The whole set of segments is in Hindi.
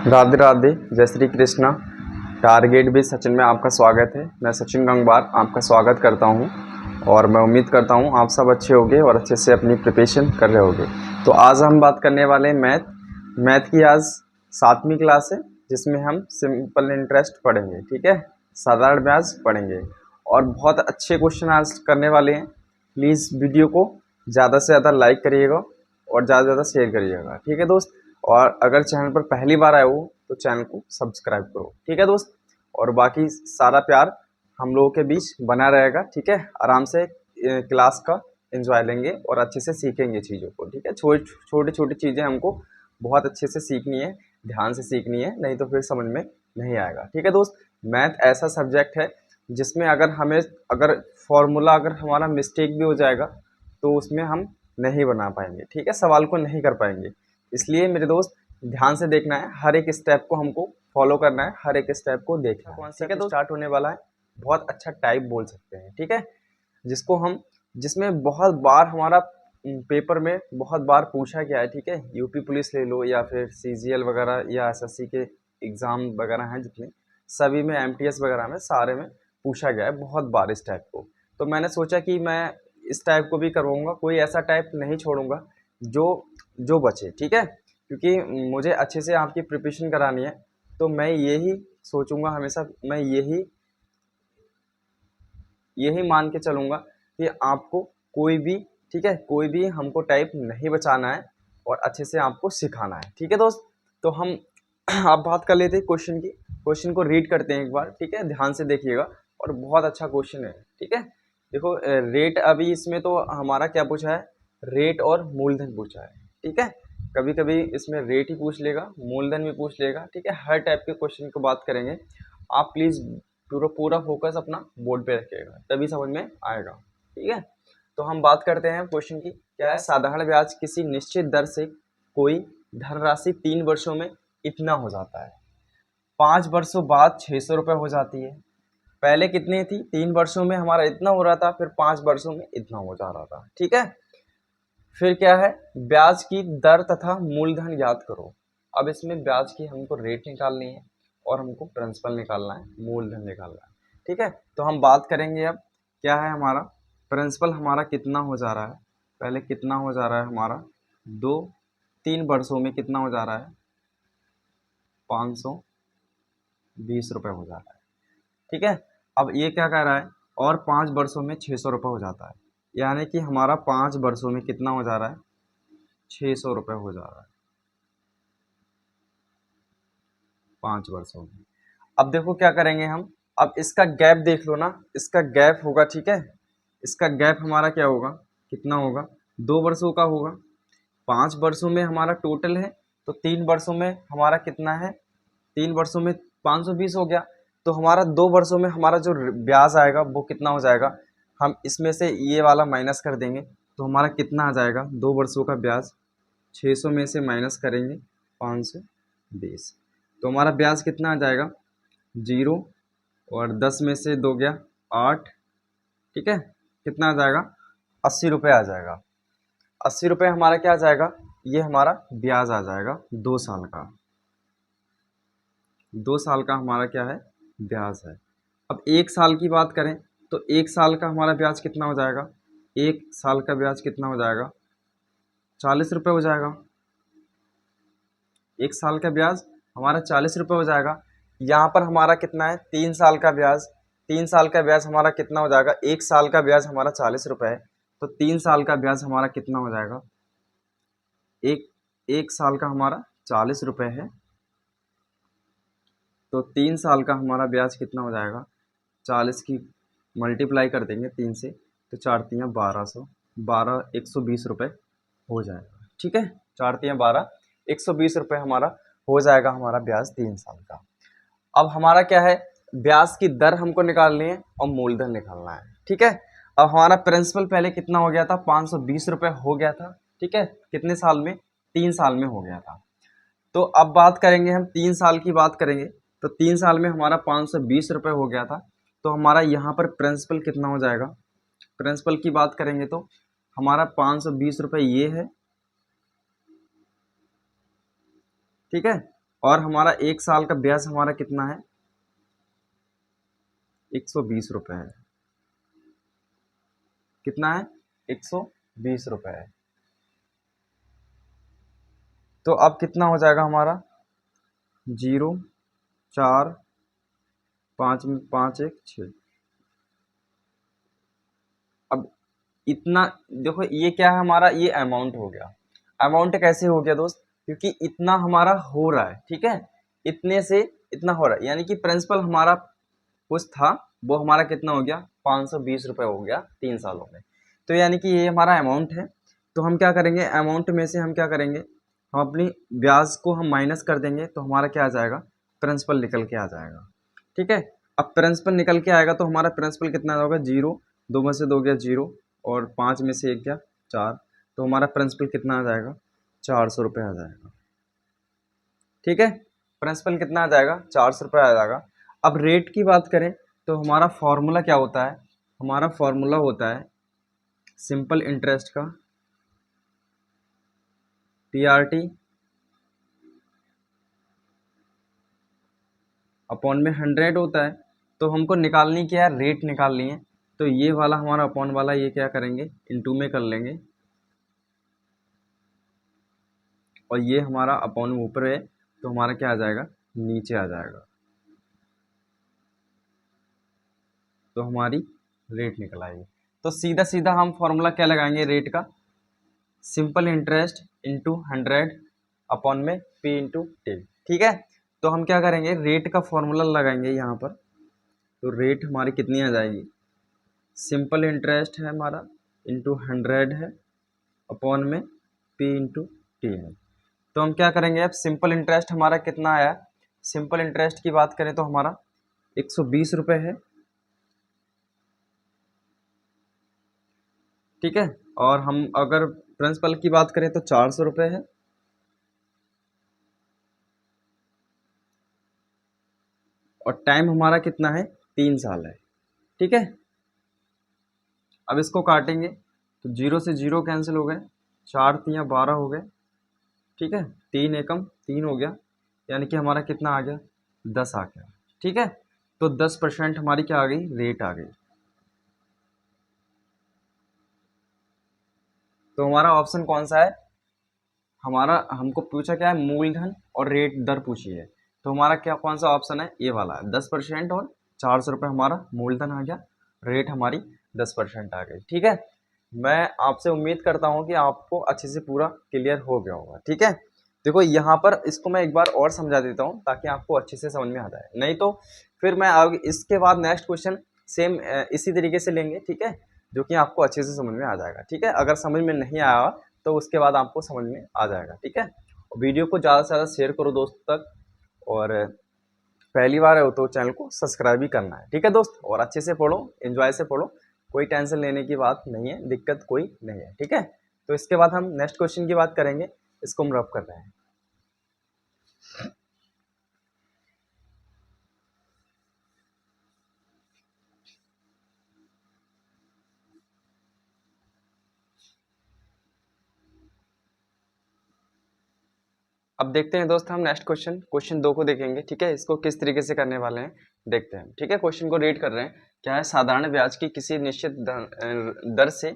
राधे राधे, जय श्री कृष्णा। टारगेट भी सचिन में आपका स्वागत है। मैं सचिन गंगवार आपका स्वागत करता हूं और मैं उम्मीद करता हूं आप सब अच्छे होंगे और अच्छे से अपनी प्रिपरेशन कर रहे होंगे। तो आज हम बात करने वाले हैं मैथ की। आज 7वीं क्लास है जिसमें हम सिंपल इंटरेस्ट पढ़ेंगे, ठीक है। साधारण ब्याज पढ़ेंगे और बहुत अच्छे क्वेश्चन आज करने वाले हैं। प्लीज़ वीडियो को ज़्यादा से ज़्यादा लाइक करिएगा और ज़्यादा से ज़्यादा शेयर करिएगा, ठीक है दोस्त। और अगर चैनल पर पहली बार आए हो तो चैनल को सब्सक्राइब करो, ठीक है दोस्त। और बाकी सारा प्यार हम लोगों के बीच बना रहेगा, ठीक है। आराम से क्लास का एंजॉय लेंगे और अच्छे से सीखेंगे चीज़ों को, ठीक है। छोटी छोटी चीज़ें हमको बहुत अच्छे से सीखनी है, ध्यान से सीखनी है, नहीं तो फिर समझ में नहीं आएगा, ठीक है दोस्त। मैथ ऐसा सब्जेक्ट है जिसमें अगर फॉर्मूला अगर हमारा मिस्टेक भी हो जाएगा तो उसमें हम नहीं बना पाएंगे, ठीक है, सवाल को नहीं कर पाएंगे। इसलिए मेरे दोस्त ध्यान से देखना है, हर एक स्टेप को हमको फॉलो करना है, हर एक स्टेप को देखना है, ठीक है। तो स्टार्ट होने वाला है बहुत अच्छा टाइप बोल सकते हैं, ठीक है, जिसमें बहुत बार हमारा पेपर में बहुत बार पूछा गया है, ठीक है। यूपी पुलिस ले लो या फिर सीजीएल वगैरह या एसएससी के एग्ज़ाम वगैरह हैं जितने, सभी में एमटीएस वगैरह में सारे में पूछा गया है बहुत बार इस टाइप को। तो मैंने सोचा कि मैं इस टाइप को भी करवाऊँगा, कोई ऐसा टाइप नहीं छोड़ूंगा जो बचे, ठीक है। क्योंकि मुझे अच्छे से आपकी प्रिपरेशन करानी है, तो मैं यही सोचूंगा हमेशा, मैं यही मान के चलूँगा कि आपको कोई भी, ठीक है, कोई भी हमको टाइप नहीं बचाना है और अच्छे से आपको सिखाना है, ठीक है दोस्त। तो हम अब बात कर लेते हैं क्वेश्चन की। क्वेश्चन को रीड करते हैं एक बार, ठीक है, ध्यान से देखिएगा और बहुत अच्छा क्वेश्चन है, ठीक है। देखो रेट, अभी इसमें तो हमारा क्या पूछा है, रेट और मूलधन पूछा है, ठीक है। कभी कभी इसमें रेट ही पूछ लेगा, मूलधन भी पूछ लेगा, ठीक है। हर टाइप के क्वेश्चन की बात करेंगे। आप प्लीज़ पूरा फोकस अपना बोर्ड पे रखिएगा, तभी समझ में आएगा, ठीक है। तो हम बात करते हैं क्वेश्चन की। क्या है, साधारण ब्याज किसी निश्चित दर से कोई धनराशि 3 वर्षों में इतना हो जाता है, 5 वर्षों बाद 600 रुपये हो जाती है। पहले कितनी थी, 3 वर्षों में हमारा इतना हो रहा था, फिर 5 वर्षों में इतना हो जा रहा था, ठीक है। फिर क्या है, ब्याज की दर तथा मूलधन याद करो। अब इसमें ब्याज की हमको रेट निकालनी है और हमको प्रिंसिपल निकालना है, मूलधन निकालना है, ठीक है। तो हम बात करेंगे अब क्या है हमारा प्रिंसिपल, हमारा कितना हो जा रहा है, पहले कितना हो जा रहा है हमारा, 3 वर्षों में कितना हो जा रहा है, 520 रुपये हो जा रहा है, ठीक है। अब ये क्या कह रहा है, और 5 वर्षों में 600 रुपये हो जाता है, यानी कि हमारा 5 वर्षों में कितना हो जा रहा है, 600 रुपये हो जा रहा है 5 वर्षों में। अब देखो क्या करेंगे हम, अब इसका गैप देख लो ना, इसका गैप होगा, ठीक है। इसका गैप हमारा क्या होगा, कितना होगा, 2 वर्षों का होगा। 5 वर्षों में हमारा टोटल है, तो 3 वर्षों में हमारा कितना है, 3 वर्षों में 520 हो गया। तो हमारा 2 वर्षों में हमारा जो ब्याज आएगा वो कितना हो जाएगा, हम इसमें से ये वाला माइनस कर देंगे तो हमारा कितना आ जाएगा, 2 वर्षों का ब्याज 600 में से माइनस करेंगे 520, तो हमारा ब्याज कितना आ जाएगा, 0, और 10 में से 2 गया 8, ठीक है। कितना आ जाएगा, 80 रुपये आ जाएगा। 80 रुपये हमारा क्या आ जाएगा, ये हमारा ब्याज आ जाएगा 2 साल का। 2 साल का हमारा क्या है, ब्याज है। अब 1 साल की बात करें तो 1 साल का हमारा ब्याज कितना हो जाएगा, 1 साल का ब्याज कितना हो जाएगा, 40 रुपये हो जाएगा। 1 साल का ब्याज हमारा 40 रुपये हो जाएगा। यहाँ पर हमारा कितना है, 3 साल का ब्याज, 3 साल का ब्याज हमारा कितना हो जाएगा, 1 साल का ब्याज हमारा 40 रुपये है, तो 3 साल का ब्याज हमारा कितना हो जाएगा, एक एक साल का हमारा 40 रुपये है, तो 3 साल का हमारा ब्याज कितना हो जाएगा, 40 की मल्टीप्लाई कर देंगे 3 से, तो 4×3 = 1200, 120 रुपये हो जाएगा, ठीक है। 4×3 = 120 रुपये हमारा हो जाएगा हमारा ब्याज 3 साल का। अब हमारा क्या है, ब्याज की दर हमको निकालनी है और मूलधन निकालना है, ठीक है। अब हमारा प्रिंसिपल पहले कितना हो गया था, 520 रुपये हो गया था, ठीक है। कितने साल में, 3 साल में हो गया था। तो अब बात करेंगे हम 3 साल की बात करेंगे, तो 3 साल में हमारा 520 रुपये हो गया था, तो हमारा यहाँ पर प्रिंसिपल कितना हो जाएगा, प्रिंसिपल की बात करेंगे तो हमारा 520 रुपये ये है, ठीक है। और हमारा 1 साल का ब्याज हमारा कितना है, 120 रुपये है। कितना है, 120 रुपये है। तो अब कितना हो जाएगा हमारा, 0, 4, 5 में 5, 1, 6। अब इतना देखो, ये क्या है हमारा, ये अमाउंट हो गया। अमाउंट कैसे हो गया दोस्त, क्योंकि इतना हमारा हो रहा है, ठीक है, इतने से इतना हो रहा है, यानी कि प्रिंसिपल हमारा कुछ था, वो हमारा कितना हो गया, 520 रुपये हो गया 3 सालों में। तो यानी कि ये हमारा अमाउंट है। तो हम क्या करेंगे, अमाउंट में से हम क्या करेंगे, हम अपनी ब्याज को हम माइनस कर देंगे, तो हमारा क्या आ जाएगा, प्रिंसिपल निकल के आ जाएगा। ठीक है, अब प्रिंसिपल निकल के आएगा तो हमारा प्रिंसिपल कितना होगा, 0, 2 में से 2 गया 0, और 5 में से 1 गया 4, तो हमारा प्रिंसिपल कितना आ जाएगा, 400 रुपये आ जाएगा। ठीक है, प्रिंसिपल कितना आ जाएगा, 400 रुपये आ जाएगा। अब रेट की बात करें तो हमारा फॉर्मूला क्या होता है, हमारा फॉर्मूला होता है सिंपल इंटरेस्ट का, PRT अपॉन में 100 होता है। तो हमको निकालनी क्या है, रेट निकालनी है। तो ये वाला हमारा अपॉन वाला ये क्या करेंगे, इनटू में कर लेंगे, और ये हमारा अपॉन ऊपर है, तो हमारा क्या आ जाएगा, नीचे आ जाएगा। तो हमारी रेट निकल आएगी। तो सीधा सीधा हम फॉर्मूला क्या लगाएंगे रेट का, सिंपल इंटरेस्ट इंटू 100 अपॉन में P इंटू टी। ठीक है, तो हम क्या करेंगे, रेट का फॉर्मूला लगाएंगे यहाँ पर। तो रेट हमारी कितनी आ जाएगी, सिंपल इंटरेस्ट है हमारा इंटू 100 है अपॉन में P इंटू टी है। तो हम क्या करेंगे, अब सिंपल इंटरेस्ट हमारा कितना आया, सिंपल इंटरेस्ट की बात करें तो हमारा 120 रुपये है। ठीक है, और हम अगर प्रिंसिपल की बात करें तो 400 रुपये है। और टाइम हमारा कितना है, 3 साल है। ठीक है, अब इसको काटेंगे तो 0 से 0 कैंसिल हो गए, 4 तियाँ 12 हो गए। ठीक है, 3 एकम 3 हो गया, यानी कि हमारा कितना आ गया, 10 आ गया। ठीक है, तो 10% हमारी क्या आ गई, रेट आ गई। तो हमारा ऑप्शन कौन सा है, हमारा हमको पूछा क्या है, मूलधन और रेट दर पूछी है। तो हमारा क्या कौन सा ऑप्शन है, ये वाला है, 10% और 400 रुपये हमारा मूलधन आ गया, रेट हमारी 10% आ गई। ठीक है, मैं आपसे उम्मीद करता हूँ कि आपको अच्छे से पूरा क्लियर हो गया होगा। ठीक है, देखो यहाँ पर इसको मैं एक बार और समझा देता हूँ ताकि आपको अच्छे से समझ में आ जाए, नहीं तो फिर मैं आगे इसके बाद नेक्स्ट क्वेश्चन सेम इसी तरीके से लेंगे। ठीक है, जो कि आपको अच्छे से समझ में आ जाएगा। ठीक है, अगर समझ में नहीं आया तो उसके बाद आपको समझ में आ जाएगा। ठीक है, वीडियो को ज़्यादा से ज़्यादा शेयर करो दोस्तों तक, और पहली बार है तो चैनल को सब्सक्राइब भी करना है। ठीक है दोस्त, और अच्छे से पढ़ो, एंजॉय से पढ़ो, कोई टेंशन लेने की बात नहीं है, दिक्कत कोई नहीं है। ठीक है, तो इसके बाद हम नेक्स्ट क्वेश्चन की बात करेंगे, इसको हम रफ कर रहे हैं। अब देखते हैं दोस्त, हम नेक्स्ट क्वेश्चन 2 को देखेंगे। ठीक है, इसको किस तरीके से करने वाले हैं देखते हैं। ठीक है, क्वेश्चन को रीड कर रहे हैं। क्या है, साधारण ब्याज की किसी निश्चित दर से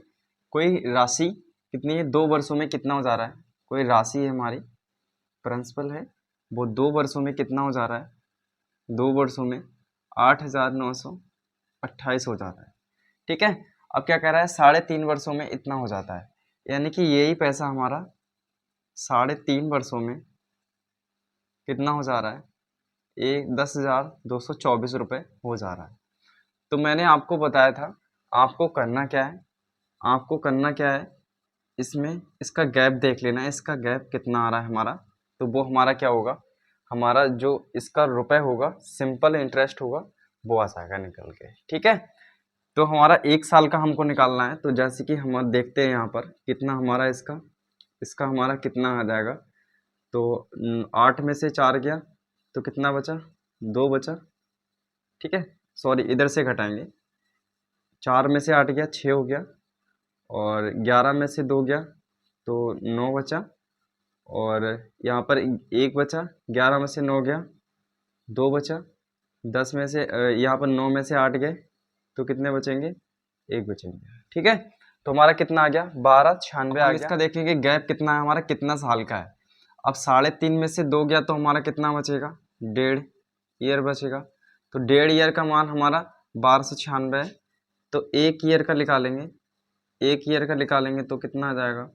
कोई राशि कितनी है, 2 वर्षों में कितना हो जा रहा है, कोई राशि है हमारी, प्रिंसिपल है, वो 2 वर्षों में कितना हो जा रहा है, 2 वर्षों में 8,928 हो जाता है। ठीक है, अब क्या कह रहा है, 3.5 वर्षों में इतना हो जाता है, यानी कि यही पैसा हमारा 3.5 वर्षों में कितना हो जा रहा है, 10,224 रुपये हो जा रहा है। तो मैंने आपको बताया था, आपको करना क्या है, आपको करना क्या है, इसमें इसका गैप देख लेना है, इसका गैप कितना आ रहा है हमारा, तो वो हमारा क्या होगा, हमारा जो इसका रुपए होगा, सिंपल इंटरेस्ट होगा, वो आ जाएगा निकल के। ठीक है, तो हमारा 1 साल का हमको निकालना है। तो जैसे कि हम देखते हैं यहाँ पर कितना हमारा इसका इसका हमारा कितना आ जाएगा, तो 8 में से 4 गया तो कितना बचा, 2 बचा। ठीक है, सॉरी इधर से घटाएंगे, 4 में से 8 गया 6 हो गया, और 11 में से 2 गया तो 9 बचा, और यहाँ पर एक बचा, 11 में से 9 गया, 2 बचा, 10 में से यहाँ पर 9 में से 8 गए, तो कितने बचेंगे, 1 बचेंगे। ठीक है, तो हमारा कितना आ गया, 1296 आ गया। इसका देखेंगे गैप कितना है हमारा, कितना साल का है। अब 3.5 में से 2 गया तो हमारा कितना बचेगा, 1.5 ईयर बचेगा। तो 1.5 ईयर का मान हमारा 1296 है। तो 1 ईयर का निकालेंगे, 1 ईयर का निकालेंगे तो कितना आ जाएगा,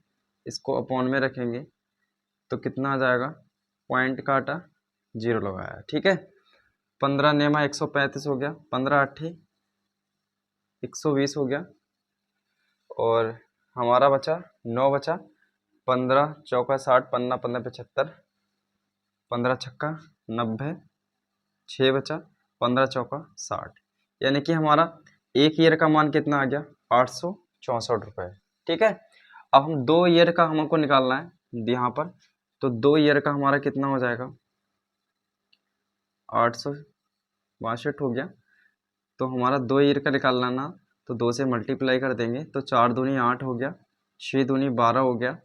इसको अपॉन में रखेंगे तो कितना आ जाएगा, पॉइंट काटा, 0 लगाया। ठीक है, 15 नेमा 135 हो गया, 15 अट्ठी 120 हो गया, और हमारा बचा 9 बचा, 15 चौका 60, 15 15 75, 15 छक्का 90, 6 बचा, 15 चौका 60, यानी कि हमारा 1 ईयर का मान कितना आ गया, 864 रुपये। ठीक है, अब हम 2 ईयर का हमको निकालना है यहाँ पर, तो 2 ईयर का हमारा कितना हो जाएगा, 862 हो गया। तो हमारा 2 ईयर का निकालना ना, तो 2 से मल्टीप्लाई कर देंगे तो 4 दूनी 8 हो गया, 6 दूनी 12 हो गया,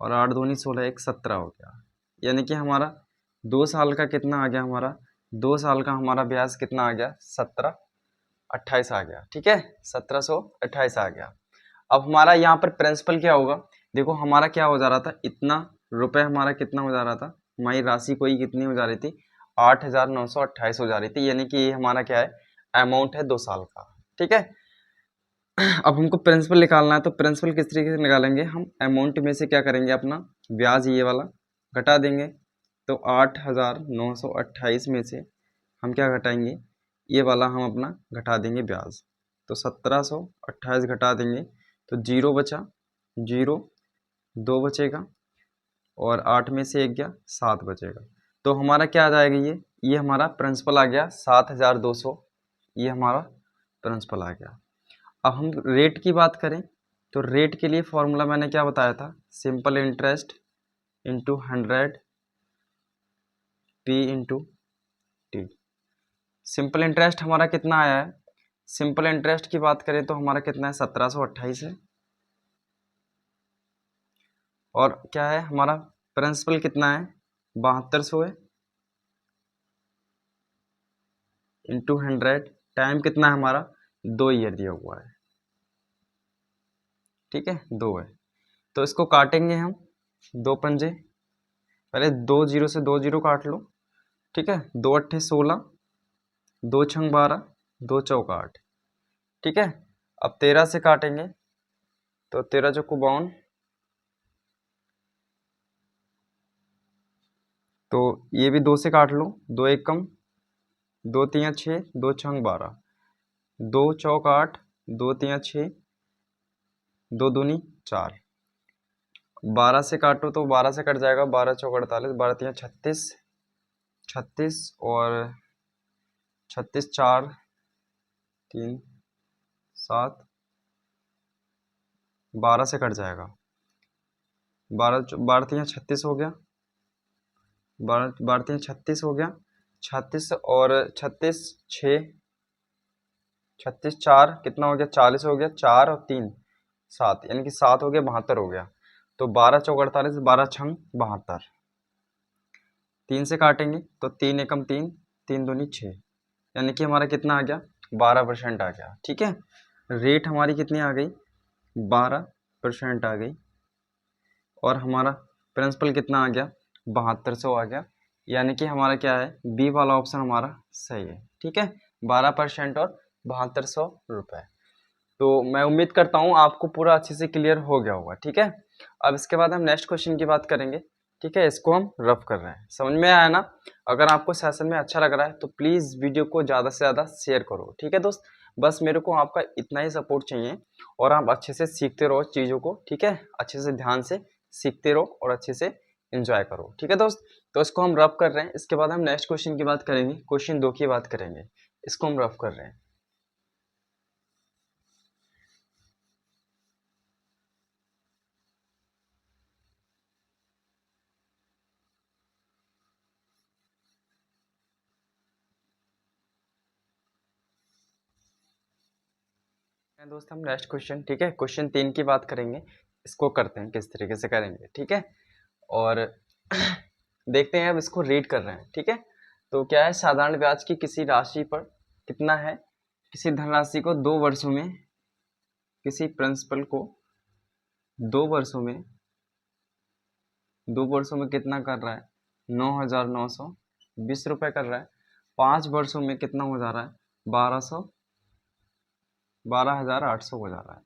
और 8 दूनी 16, 1 17 हो गया। यानी कि हमारा 2 साल का कितना आ गया, हमारा 2 साल का हमारा ब्याज कितना आ गया, 1728 आ गया। ठीक है, 1728 आ गया। अब हमारा यहाँ पर प्रिंसिपल क्या होगा, देखो हमारा क्या हो जा रहा था, इतना रुपए हमारा कितना हो जा रहा था, हमारी राशि कोई कितनी हो जा रही थी, 8,928 हो जा रही थी। यानी कि ये हमारा क्या है, अमाउंट है 2 साल का। ठीक है, अब हमको प्रिंसिपल निकालना है, तो प्रिंसिपल किस तरीके से निकालेंगे, हम अमाउंट में से क्या करेंगे, अपना ब्याज ये वाला घटा देंगे। तो 8,928 में से हम क्या घटाएंगे, ये वाला हम अपना घटा देंगे ब्याज। तो 1728 घटा देंगे तो 0 बचा, 0 2 बचेगा, और 8 में से 1 गया, 7 बचेगा। तो हमारा क्या आ जाएगा, ये हमारा प्रिंसिपल आ गया 7200, ये हमारा प्रिंसिपल आ गया। अब हम रेट की बात करें, तो रेट के लिए फॉर्मूला मैंने क्या बताया था, simple interest into 100 P into T. Simple interest हमारा कितना आया है, सिंपल इंटरेस्ट की बात करें तो हमारा कितना है, 1728 है। और क्या है हमारा प्रिंसिपल कितना है, 7200 है, इंटू 100, टाइम कितना है हमारा, 2 ईयर दिया हुआ है। ठीक है, 2 है, तो इसको काटेंगे हम, 2 पंजे, पहले 2 जीरो से 2 जीरो काट लो। ठीक है, 2 अट्ठे 16, 2 छंग 12, 2 चौक 8। ठीक है, अब 13 से काटेंगे तो 13 चौको 52, तो ये भी 2 से काट लो, 2 एक कम, 2 तिया 6, 2 छंग 12, 2 चौक 8, 2 तिया 6, 2 दूनी 4, 12 से काटो तो 12 से कट जाएगा, 12 चौक 48, 12 तिया 36, 36 और 36 4 3 7, 12 से कट जाएगा, 12 तिया 36 हो गया, 12 तिया 36 हो गया, 36 और 36 6, 36 4 कितना हो गया, 40 हो गया, 4 और 3 7, यानी कि 7 हो गया, 72 हो गया। तो 12 चौक 48, 12 छंग 72, 3 से काटेंगे तो 3 एकम 3, 3 दूनी 6, यानी कि हमारा कितना आ गया, 12% आ गया। ठीक है, रेट हमारी कितनी आ गई, 12% आ गई, और हमारा प्रिंसिपल कितना आ गया, 7200 आ गया। यानी कि हमारा क्या है, बी वाला ऑप्शन हमारा सही है। ठीक है, 12% और 7200 रुपये। तो मैं उम्मीद करता हूँ आपको पूरा अच्छे से क्लियर हो गया होगा। ठीक है, अब इसके बाद हम नेक्स्ट क्वेश्चन की बात करेंगे। ठीक है, इसको हम रफ कर रहे हैं, समझ में आया ना। अगर आपको सेशन में अच्छा लग रहा है तो प्लीज़ वीडियो को ज़्यादा से ज़्यादा शेयर करो। ठीक है दोस्त, बस मेरे को आपका इतना ही सपोर्ट चाहिए, और आप अच्छे से सीखते रहो चीज़ों को। ठीक है, अच्छे से ध्यान से सीखते रहो और अच्छे से एंजॉय करो। ठीक है दोस्त, तो इसको हम रफ कर रहे हैं। इसके बाद हम नेक्स्ट क्वेश्चन की बात करेंगे, क्वेश्चन 2 की बात करेंगे, इसको हम रफ कर रहे हैं। दोस्त हम नेक्स्ट क्वेश्चन, ठीक है, क्वेश्चन 3 की बात करेंगे, इसको करते हैं किस तरीके से करेंगे। ठीक है, और देखते हैं अब इसको रेट कर रहे हैं, ठीक है। तो क्या है, साधारण ब्याज की किसी राशि पर कितना है, किसी धनराशि को 2 वर्षों में, किसी प्रिंसिपल को 2 वर्षों में, 2 वर्षों में कितना कर रहा है, 9,920 रुपये कर रहा है। 5 वर्षों में कितना हो जा रहा है, 12,800 हो जा रहा है।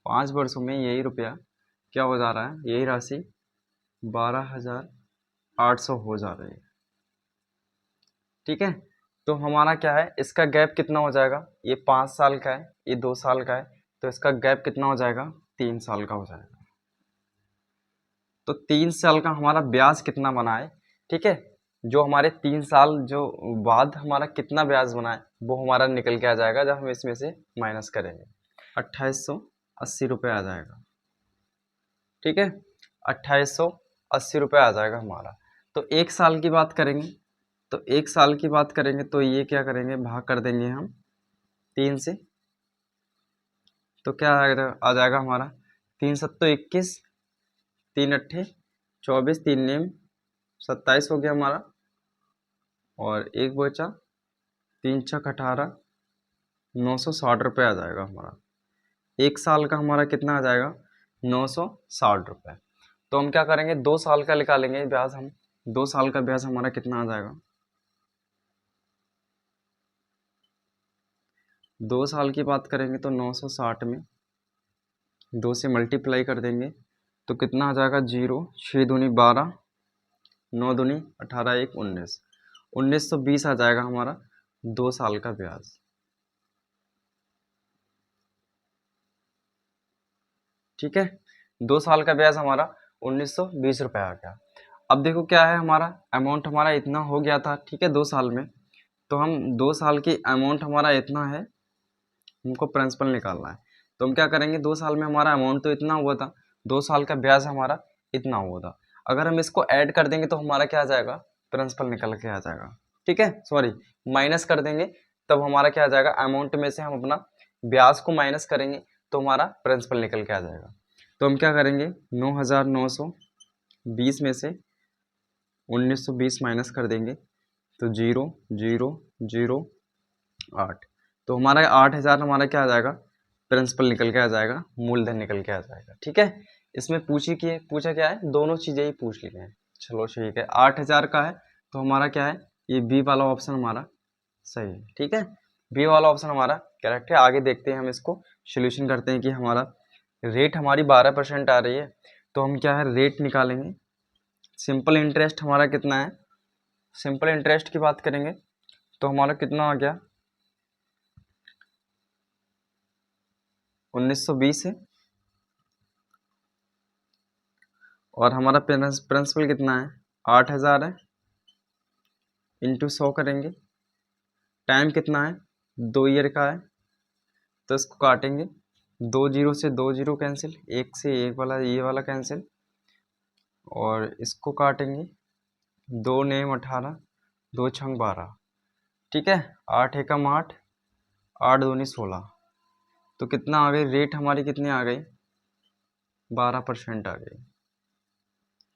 5 वर्षों में यही रुपया क्या हो जा रहा है, यही राशि 12,800 हो जा रही है, ठीक है। तो हमारा क्या है, इसका गैप कितना हो जाएगा, ये 5 साल का है, ये 2 साल का है, तो इसका गैप कितना हो जाएगा, 3 साल का हो जाएगा। तो 3 साल का हमारा ब्याज कितना बना है, ठीक है। जो हमारे 3 साल जो बाद हमारा कितना ब्याज बना है वो हमारा निकल के आ जाएगा जब हम इसमें से माइनस करेंगे। 2880 रुपये आ जाएगा, ठीक है। 2880 रुपये आ जाएगा हमारा। तो 1 साल की बात करेंगे, तो 1 साल की बात करेंगे तो ये क्या करेंगे, भाग कर देंगे हम 3 से। तो क्या आ जाएगा हमारा, 3 7 21, 3 8 24, 3 9 27 हो गया हमारा, और एक बचा 3 6 18, 960 रुपये आ जाएगा हमारा। 1 साल का हमारा कितना आ जाएगा, 960 रुपये। तो हम क्या करेंगे, 2 साल का निकालेंगे ब्याज हम। 2 साल का ब्याज हमारा कितना आ जाएगा, 2 साल की बात करेंगे तो 960 में 2 से मल्टीप्लाई कर देंगे तो कितना आ जाएगा, 0 6 दूनी 12, 9 दूनी 18, 1 19, 1920 आ जाएगा हमारा 2 साल का ब्याज, ठीक है। 2 साल का ब्याज हमारा 1920 रुपये आ गया। अब देखो क्या है, हमारा अमाउंट हमारा इतना हो गया था, ठीक है, 2 साल में। तो हम 2 साल की अमाउंट हमारा इतना है, हमको प्रिंसिपल निकालना है। तो हम क्या करेंगे, 2 साल में हमारा अमाउंट तो इतना हुआ था, 2 साल का ब्याज हमारा इतना हुआ था। अगर हम इसको ऐड कर देंगे तो हमारा क्या आ जाएगा, प्रिंसिपल निकल के आ जाएगा, ठीक है। सॉरी, माइनस कर देंगे तब हमारा क्या आ जाएगा, अमाउंट में से हम अपना ब्याज को माइनस करेंगे तो हमारा प्रिंसिपल निकल के आ जाएगा। तो हम क्या करेंगे, 9,920 में से 1920 माइनस कर देंगे तो 0,0,0,8। तो हमारा 8,000 हमारा क्या आ जाएगा, प्रिंसिपल निकल के आ जाएगा, मूलधन निकल के आ जाएगा, ठीक है। इसमें पूछा क्या है, दोनों चीज़ें ही पूछ ली हैं। चलो ठीक है, 8,000 का है तो हमारा क्या है, ये बी वाला ऑप्शन हमारा सही है, ठीक है। बी वाला ऑप्शन हमारा करेक्ट है। आगे देखते हैं हम इसको सोल्यूशन करते हैं कि हमारा रेट हमारी 12% आ रही है, तो हम क्या है, रेट निकालेंगे। सिंपल इंटरेस्ट हमारा कितना है, सिंपल इंटरेस्ट की बात करेंगे तो हमारा कितना आ गया, 1920 है, और हमारा प्रिंसिपल कितना है, 8,000 है, इंटू 100 करेंगे। टाइम कितना है, 2 ईयर का है, तो इसको काटेंगे, 2 जीरो से 2 जीरो कैंसिल, एक से एक वाला ये वाला कैंसिल, और इसको काटेंगे, 2 9 18, 2 6 12, ठीक है। 8 एकम 8, 8 दूनी 16, तो कितना आ गई, रेट हमारी कितनी आ गई, 12% आ गई,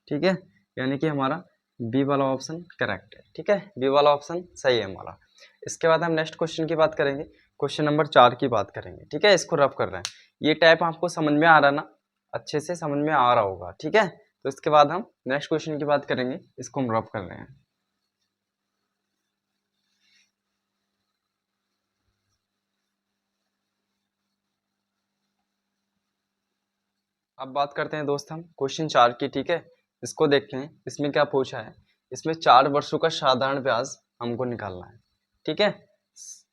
ठीक है। यानी कि हमारा बी वाला ऑप्शन करेक्ट है, ठीक है, बी वाला ऑप्शन सही है हमारा। इसके बाद हम नेक्स्ट क्वेश्चन की बात करेंगे, क्वेश्चन नंबर 4 की बात करेंगे, ठीक है। इसको रफ कर रहे हैं, ये टाइप आपको समझ में आ रहा ना, अच्छे से समझ में आ रहा होगा, ठीक है। तो इसके बाद हम नेक्स्ट क्वेश्चन की बात करेंगे, इसको हम रफ कर रहे हैं। अब बात करते हैं दोस्त हम क्वेश्चन 4 की, ठीक है। इसको देखते हैं, इसमें क्या पूछा है। इसमें 4 वर्षों का साधारण ब्याज हमको निकालना है, ठीक है।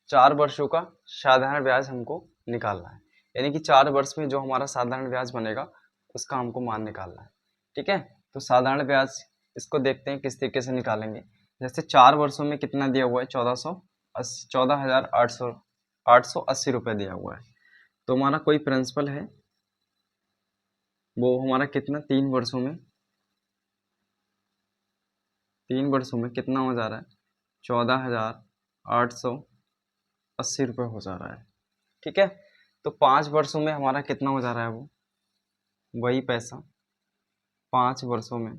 4 वर्षों का साधारण ब्याज हमको निकालना है, यानी कि 4 वर्ष में जो हमारा साधारण ब्याज बनेगा उसका हमको मान निकालना है, ठीक है। तो साधारण ब्याज इसको देखते हैं किस तरीके से निकालेंगे। जैसे 4 वर्षों में कितना दिया हुआ है, 14,880 रुपये दिया हुआ है। तो हमारा कोई प्रिंसिपल है, वो हमारा कितना, 3 वर्षों में कितना हो जा रहा है, 14,880 रुपये हो जा रहा है, ठीक है। तो 5 वर्षों में हमारा कितना हो जा रहा है, वो वही पैसा 5 वर्षों में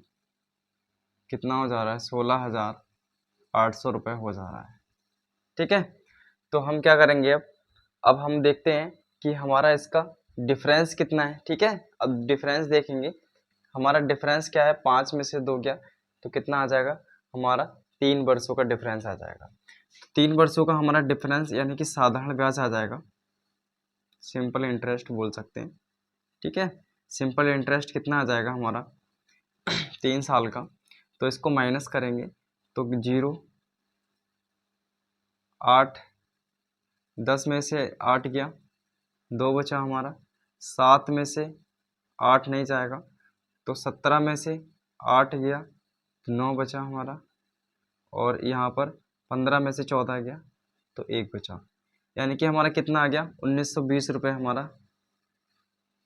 कितना हो जा रहा है, 16,800 रुपये हो जा रहा है। ठीक है, तो हम क्या करेंगे अब हम देखते हैं कि हमारा इसका डिफरेंस कितना है। ठीक है, अब डिफरेंस देखेंगे, हमारा डिफरेंस क्या है, 5 में से 2 गया तो कितना आ जाएगा, हमारा 3 वर्षों का डिफरेंस आ जाएगा। 3 वर्षों का हमारा डिफरेंस यानी कि साधारण ब्याज आ जाएगा, सिंपल इंटरेस्ट बोल सकते हैं। ठीक है, सिंपल इंटरेस्ट कितना आ जाएगा हमारा 3 साल का, तो इसको माइनस करेंगे तो 0, 8, 10 में से 8 गया, 2 बचा हमारा, 7 में से 8 नहीं जाएगा तो 17 में से 8 गया तो 9 बचा हमारा, और यहाँ पर 15 में से 14 गया तो 1 बचा, यानी कि हमारा कितना आ गया 1920 रुपये हमारा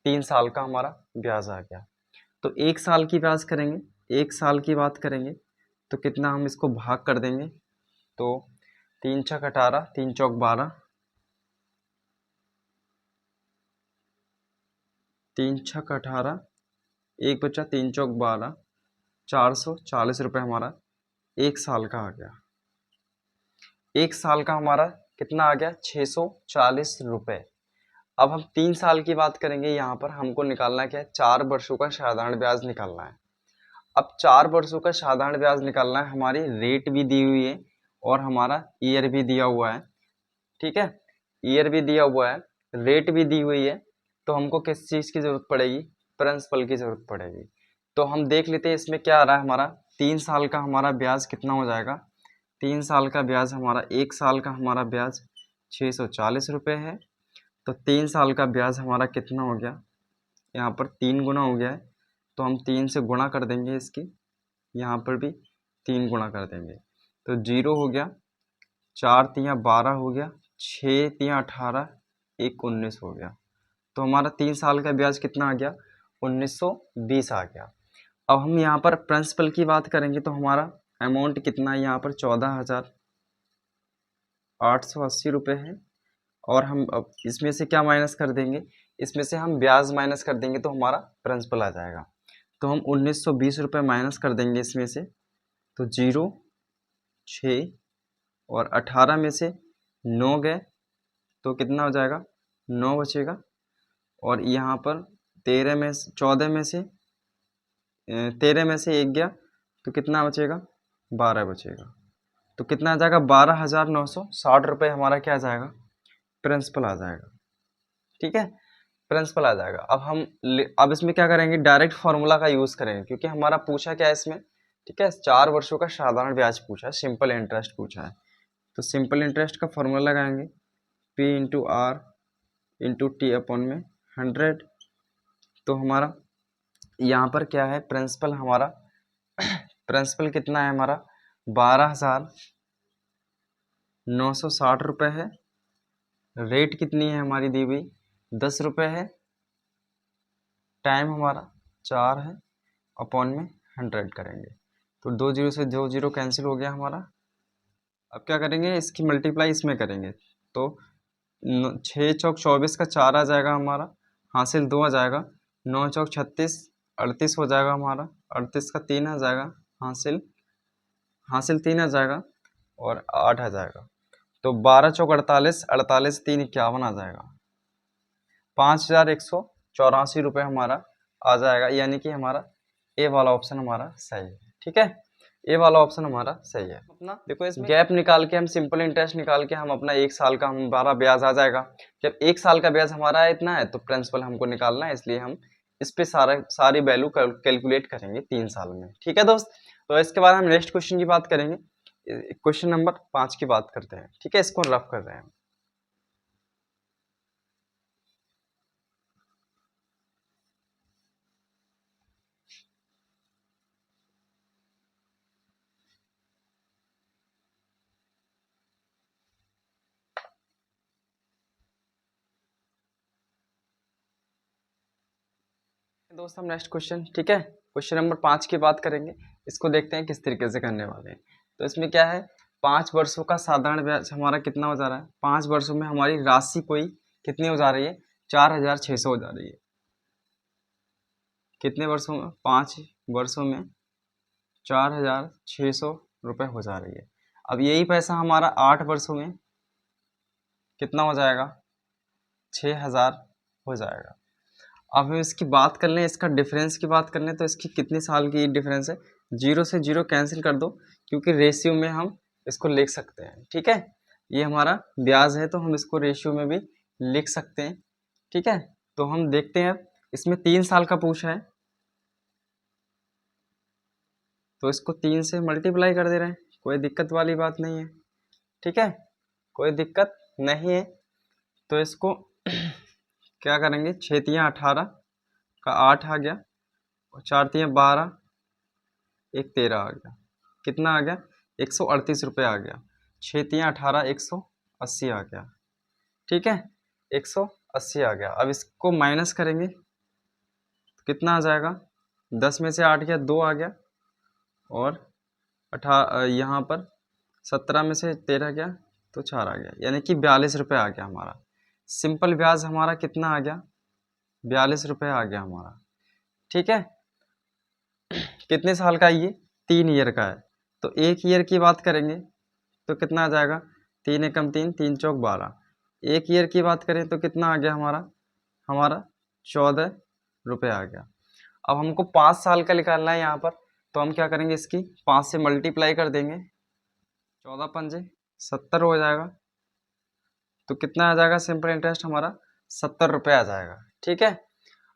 3 साल का हमारा ब्याज आ गया। तो 1 साल की ब्याज करेंगे, 1 साल की बात करेंगे तो कितना हम इसको भाग कर देंगे, तो 3 छक 18, 3 चौक 12, 3 छक 18, 1 बचा, 3 चौक 12, 440 रुपये हमारा 1 साल का आ गया। 1 साल का हमारा कितना आ गया 640 रुपये। अब हम 3 साल की बात करेंगे, यहाँ पर हमको निकालना क्या है, 4 वर्षों का साधारण ब्याज निकालना है। अब 4 वर्षों का साधारण ब्याज निकालना है, हमारी रेट भी दी हुई है और हमारा ईयर भी दिया हुआ है। ठीक है, ईयर भी दिया हुआ है, रेट भी दी हुई है, तो हमको किस चीज़ की ज़रूरत पड़ेगी, प्रिंसिपल की ज़रूरत पड़ेगी। तो हम देख लेते हैं इसमें क्या आ रहा है, हमारा 3 साल का हमारा ब्याज कितना हो जाएगा, 3 साल का ब्याज हमारा, 1 साल का हमारा ब्याज 640 रुपये है, तो 3 साल का ब्याज हमारा कितना हो गया, यहाँ पर 3 गुना हो गया है, तो हम 3 से गुणा कर देंगे इसकी, यहाँ पर भी 3 गुणा कर देंगे, तो 0 हो गया, 4 तियाँ 12 हो गया, 6 तियाँ 18, 1 19 हो गया, तो हमारा 3 साल का ब्याज कितना आ गया 1920 आ गया। अब हम यहाँ पर प्रिंसिपल की बात करेंगे तो हमारा अमाउंट कितना है, यहाँ पर 14,880 रुपये है, और हम अब इसमें से क्या माइनस कर देंगे, इसमें से हम ब्याज माइनस कर देंगे तो हमारा प्रिंसिपल आ जाएगा। तो हम 1920 रुपये माइनस कर देंगे इसमें से, तो 0, 6 और 18 में से 9 गए तो कितना हो जाएगा 9 बचेगा, और यहाँ पर 13 में 14 में से 13 में से 1 गया तो कितना बचेगा 12 बचेगा, तो कितना आ जाएगा 12,960 रुपये हमारा क्या आ जाएगा, प्रिंसिपल आ जाएगा। ठीक है, प्रिंसिपल आ जाएगा। अब इसमें क्या करेंगे, डायरेक्ट फार्मूला का यूज़ करेंगे, क्योंकि हमारा पूछा क्या है इसमें, ठीक है 4 वर्षों का साधारण ब्याज पूछा है, सिंपल इंटरेस्ट पूछा है, तो सिंपल इंटरेस्ट का फार्मूला लगाएंगे P into R into T upon में 100, तो हमारा यहाँ पर क्या है प्रिंसिपल हमारा प्रिंसिपल कितना है हमारा 12,960 रुपये है, रेट कितनी है हमारी दी हुई 10 रुपये है, टाइम हमारा 4 है, अपॉन में 100 करेंगे, तो 2 जीरो से 2 जीरो कैंसिल हो गया हमारा। अब क्या करेंगे, इसकी मल्टीप्लाई इसमें करेंगे, तो 6 चौक 24 का 4 आ जाएगा हमारा, हासिल 2 आ जाएगा, 9 चौक 36, 38 हो जाएगा हमारा, 38 का 3 आ जाएगा, हासिल 3 आ जाएगा, और 8 आ जाएगा, तो 12 चौक 48, 48 3 51 आ जाएगा, 5,184 रुपये हमारा आ जाएगा, यानी कि हमारा ए वाला ऑप्शन हमारा सही है। ठीक है, ए वाला ऑप्शन हमारा सही है। अपना देखो इसमें गैप निकाल के हम सिंपल इंटरेस्ट निकाल के हम अपना 1 साल का हमारा ब्याज आ जाएगा। जब 1 साल का ब्याज हमारा इतना है तो प्रिंसिपल हमको निकालना है, इसलिए हम इस पे सारी वैल्यू कैलकुलेट करेंगे 3 साल में। ठीक है दोस्त, तो इसके बाद हम नेक्स्ट क्वेश्चन की बात करेंगे, क्वेश्चन नंबर 5 की बात करते हैं। ठीक है, इसको रफ कर रहे हैं। दोस्त हम नेक्स्ट क्वेश्चन, ठीक है क्वेश्चन नंबर 5 की बात करेंगे, इसको देखते हैं किस तरीके से करने वाले हैं। तो इसमें क्या है, 5 वर्षों का साधारण ब्याज हमारा कितना हो जा रहा है, 5 वर्षों में हमारी राशि कोई कितनी हो जा रही है 4,600 हो जा रही है। कितने वर्षों में, 5 वर्षों में 4,600 रुपये हो जा रही है। अब यही पैसा हमारा 8 वर्षों में कितना हो जाएगा, 6,000 हो जाएगा। अब हम इसकी बात कर लें, इसका डिफरेंस की बात कर लें, तो इसकी कितने साल की डिफरेंस है, 0 से 0 कैंसिल कर दो, क्योंकि रेशियो में हम इसको लिख सकते हैं। ठीक है, ये हमारा ब्याज है तो हम इसको रेशियो में भी लिख सकते हैं। ठीक है, तो हम देखते हैं, इसमें 3 साल का पूछा है तो इसको 3 से मल्टीप्लाई कर दे रहे हैं, कोई दिक्कत वाली बात नहीं है। ठीक है, कोई दिक्कत नहीं है। तो इसको क्या करेंगे, 6 तियाँ 18 का 8 आ गया, और 4 तियाँ 12, 1 13 आ गया, कितना आ गया, 138 रुपये आ गया। 6 तियाँ 18, 180 आ गया। ठीक है, 180 आ गया। अब इसको माइनस करेंगे तो कितना आ जाएगा, 10 में से 8 गया, 2 आ गया, और यहाँ पर 17 में से 13 गया तो 4 आ गया, यानी कि 42 रुपये आ गया हमारा। सिंपल ब्याज हमारा कितना आ गया, 42 रुपये आ गया हमारा। ठीक है, कितने साल का ये, 3 ईयर का है। तो 1 ईयर की बात करेंगे तो कितना आ जाएगा, 3 एकम 3, 3 चौक 12। 1 ईयर की बात करें तो कितना आ गया हमारा 14 रुपये आ गया। अब हमको 5 साल का निकालना है यहाँ पर, तो हम क्या करेंगे, इसकी 5 से मल्टीप्लाई कर देंगे, 14 पंजे 70 हो जाएगा। तो कितना आ जाएगा, सिंपल इंटरेस्ट हमारा 70 रुपये आ जाएगा। ठीक है,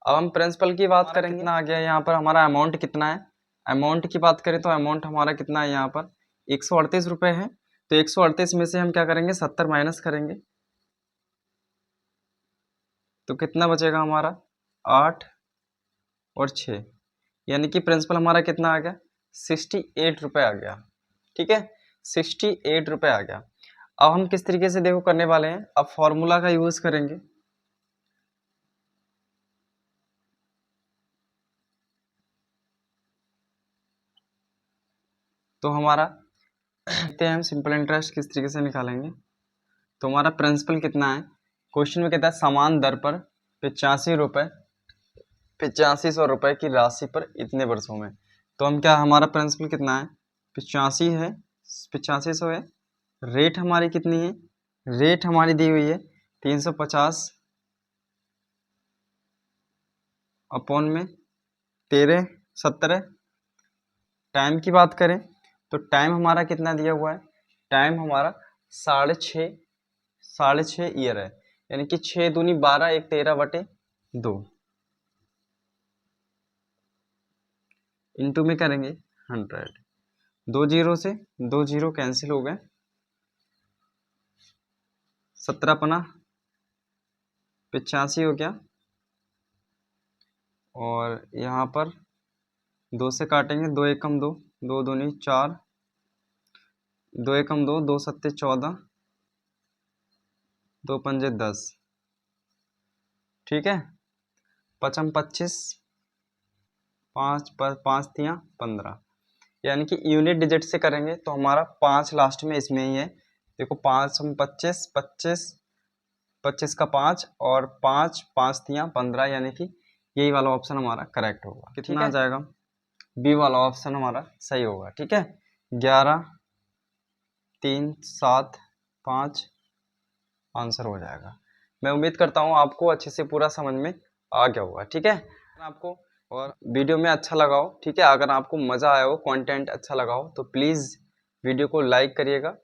अब हम प्रिंसिपल की बात करेंगे, कितना आ गया यहाँ पर हमारा अमाउंट कितना है। अमाउंट की बात करें तो अमाउंट हमारा कितना है यहाँ पर, 138 रुपये है। तो 138 में से हम क्या करेंगे, 70 माइनस करेंगे, तो कितना बचेगा हमारा, 8 और 6, यानी कि प्रिंसिपल हमारा कितना आ गया, 68 रुपये आ गया। ठीक है, 68 रुपये आ गया। अब हम किस तरीके से देखो करने वाले हैं, अब फॉर्मूला का यूज करेंगे। तो हमारा देखते हैं हम सिंपल इंटरेस्ट किस तरीके से निकालेंगे। तो हमारा प्रिंसिपल कितना है, क्वेश्चन में कहता है समान दर पर 8500 रुपये की राशि पर इतने वर्षों में। तो हम क्या, हमारा प्रिंसिपल कितना है, 85 है, 8500 है। रेट हमारी कितनी है, रेट हमारी दी हुई है 350 अपॉन में 13 17। टाइम की बात करें तो टाइम हमारा कितना दिया हुआ है, टाइम हमारा 6.5 ईयर है, यानी कि 6 दूनी 12, 1 13/2 इंटू में करेंगे 100। 2 जीरो से 2 जीरो कैंसिल हो गए, 17 पना 85 हो गया, और यहाँ पर 2 से काटेंगे, 2 एकम 2, 2 दूनी 4, 2 एकम 2, 2 सत्ते 14, 2 पंजे 10। ठीक है, पचम 25, 5 तियाँ 15, यानी कि यूनिट डिजिट से करेंगे तो हमारा 5 लास्ट में इसमें ही है। देखो 5 25, 25 25 का 5, और 5 तियाँ 15, यानी कि यही वाला ऑप्शन हमारा करेक्ट होगा। कितना आ जाएगा, बी वाला ऑप्शन हमारा सही होगा। ठीक है, 11 3 7 5 आंसर हो जाएगा। मैं उम्मीद करता हूँ आपको अच्छे से पूरा समझ में आ गया होगा। ठीक है, आपको और वीडियो में अच्छा लगा हो, ठीक है, अगर आपको मज़ा आया हो, कंटेंट अच्छा लगा हो, तो प्लीज़ वीडियो को लाइक करिएगा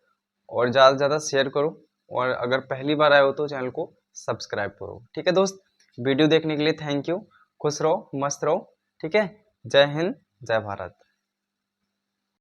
और ज़्यादा से ज़्यादा शेयर करो, और अगर पहली बार आए हो तो चैनल को सब्सक्राइब करो। ठीक है दोस्त, वीडियो देखने के लिए थैंक यू। खुश रहो, मस्त रहो। ठीक है, जय हिंद, जय भारत।